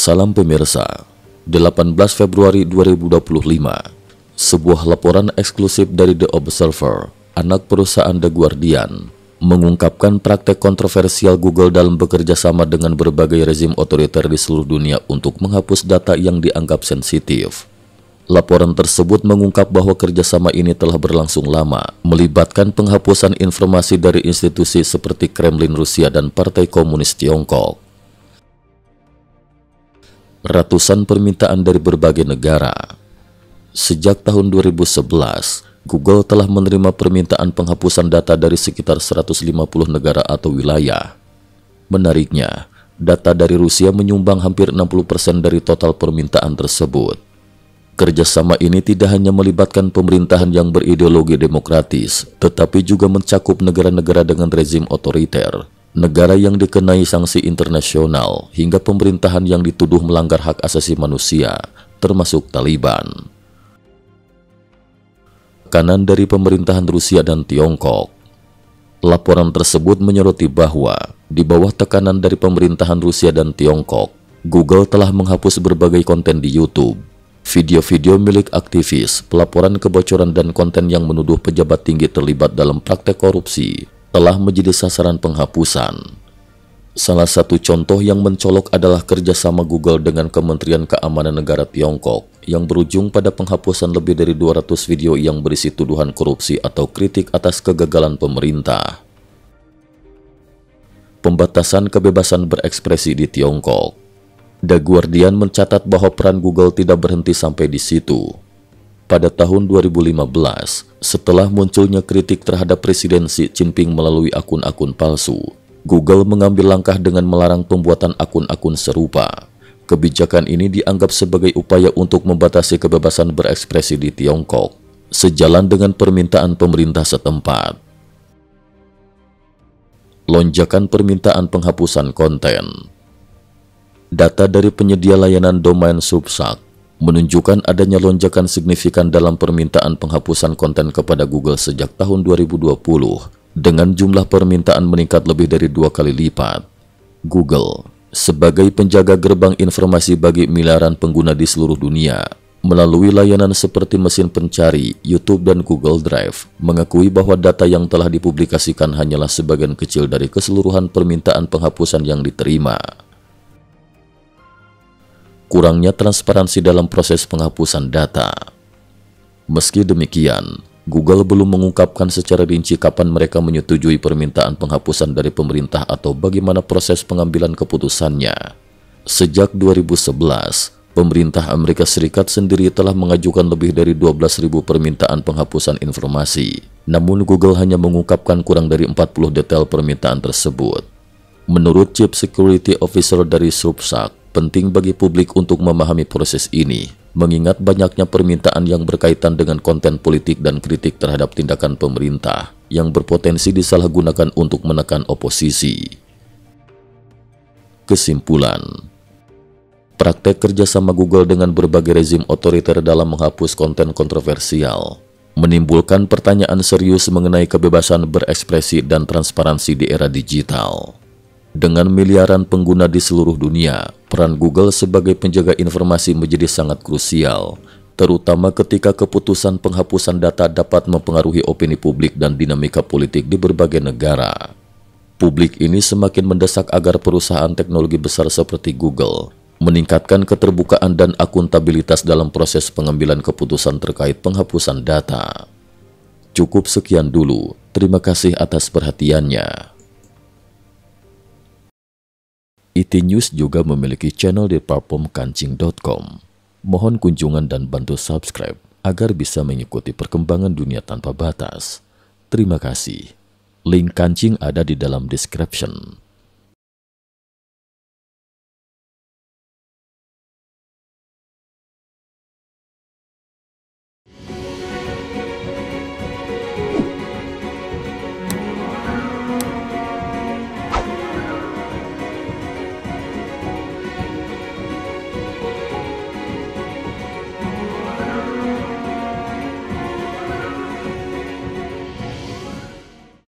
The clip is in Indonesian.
Salam pemirsa, 18 Februari 2025, sebuah laporan eksklusif dari The Observer, anak perusahaan The Guardian, mengungkapkan praktek kontroversial Google dalam bekerja sama dengan berbagai rezim otoriter di seluruh dunia untuk menghapus data yang dianggap sensitif. Laporan tersebut mengungkap bahwa kerjasama ini telah berlangsung lama, melibatkan penghapusan informasi dari institusi seperti Kremlin Rusia dan Partai Komunis Tiongkok. Ratusan permintaan dari berbagai negara. Sejak tahun 2011, Google telah menerima permintaan penghapusan data dari sekitar 150 negara atau wilayah. Menariknya, data dari Rusia menyumbang hampir 60% dari total permintaan tersebut. Kerjasama ini tidak hanya melibatkan pemerintahan yang berideologi demokratis, tetapi juga mencakup negara-negara dengan rezim otoriter, negara yang dikenai sanksi internasional, hingga pemerintahan yang dituduh melanggar hak asasi manusia, termasuk Taliban. Tekanan dari pemerintahan Rusia dan Tiongkok. Laporan tersebut menyoroti bahwa, di bawah tekanan dari pemerintahan Rusia dan Tiongkok, Google telah menghapus berbagai konten di YouTube, video-video milik aktivis, pelaporan kebocoran dan konten yang menuduh pejabat tinggi terlibat dalam praktek korupsi telah menjadi sasaran penghapusan. Salah satu contoh yang mencolok adalah kerjasama Google dengan Kementerian Keamanan Negara Tiongkok yang berujung pada penghapusan lebih dari 200 video yang berisi tuduhan korupsi atau kritik atas kegagalan pemerintah. Pembatasan kebebasan berekspresi di Tiongkok. The Guardian mencatat bahwa peran Google tidak berhenti sampai di situ. Pada tahun 2015, setelah munculnya kritik terhadap Presiden Xi Jinping melalui akun-akun palsu, Google mengambil langkah dengan melarang pembuatan akun-akun serupa. Kebijakan ini dianggap sebagai upaya untuk membatasi kebebasan berekspresi di Tiongkok, sejalan dengan permintaan pemerintah setempat. Lonjakan permintaan penghapusan konten. Data dari penyedia layanan domain Substack menunjukkan adanya lonjakan signifikan dalam permintaan penghapusan konten kepada Google sejak tahun 2020, dengan jumlah permintaan meningkat lebih dari 2 kali lipat. Google, sebagai penjaga gerbang informasi bagi miliaran pengguna di seluruh dunia, melalui layanan seperti mesin pencari, YouTube dan Google Drive, mengakui bahwa data yang telah dipublikasikan hanyalah sebagian kecil dari keseluruhan permintaan penghapusan yang diterima. Kurangnya transparansi dalam proses penghapusan data. Meski demikian, Google belum mengungkapkan secara rinci kapan mereka menyetujui permintaan penghapusan dari pemerintah atau bagaimana proses pengambilan keputusannya. Sejak 2011, pemerintah Amerika Serikat sendiri telah mengajukan lebih dari 12.000 permintaan penghapusan informasi. Namun Google hanya mengungkapkan kurang dari 40 detail permintaan tersebut. Menurut Chief Security Officer dari Substack, penting bagi publik untuk memahami proses ini, mengingat banyaknya permintaan yang berkaitan dengan konten politik dan kritik terhadap tindakan pemerintah yang berpotensi disalahgunakan untuk menekan oposisi. Kesimpulan, praktek kerjasama Google dengan berbagai rezim otoriter dalam menghapus konten kontroversial menimbulkan pertanyaan serius mengenai kebebasan berekspresi dan transparansi di era digital. Dengan miliaran pengguna di seluruh dunia, peran Google sebagai penjaga informasi menjadi sangat krusial, terutama ketika keputusan penghapusan data dapat mempengaruhi opini publik dan dinamika politik di berbagai negara. Publik ini semakin mendesak agar perusahaan teknologi besar seperti Google meningkatkan keterbukaan dan akuntabilitas dalam proses pengambilan keputusan terkait penghapusan data. Cukup sekian dulu, terima kasih atas perhatiannya. IT News juga memiliki channel di platform kancing.com. Mohon kunjungan dan bantu subscribe agar bisa mengikuti perkembangan dunia tanpa batas. Terima kasih. Link kancing ada di dalam description.